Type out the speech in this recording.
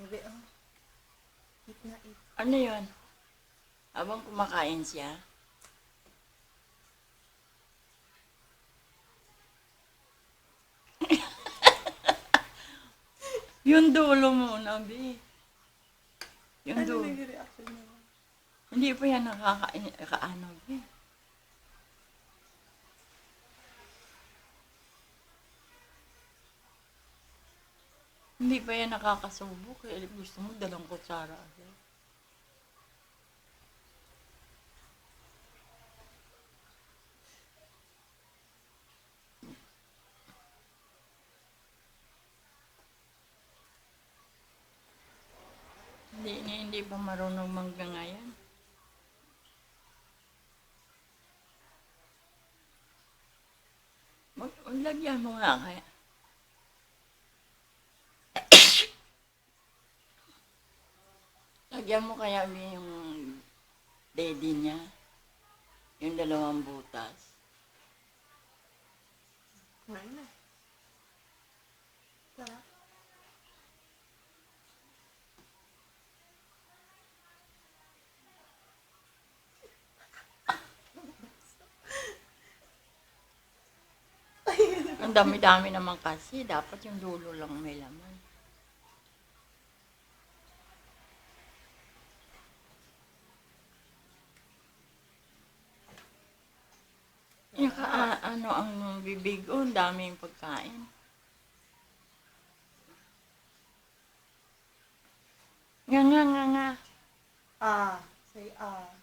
Bebe, oh. Eat na, eat. Ano yun? Habang kumakain siya, yung dulo muna, be. Yung Ano dulo. naging reaction niya? Hindi pa yan nakakaano, be. Hindi pa yan nakakasubok. Kaya gusto mo dalang kutsara agad. Hindi pa marunong manggangayan. Lagyan mo nga kaya. Lagyan mo kaya yung daddy niya. Yung dalawang butas. Kumain na. Sarap. Ang dami-dami naman kasi. Dapat yung dulo lang may laman. Yung ano ang bibig ko, ang daming pagkain. Nga. Ah, say ah.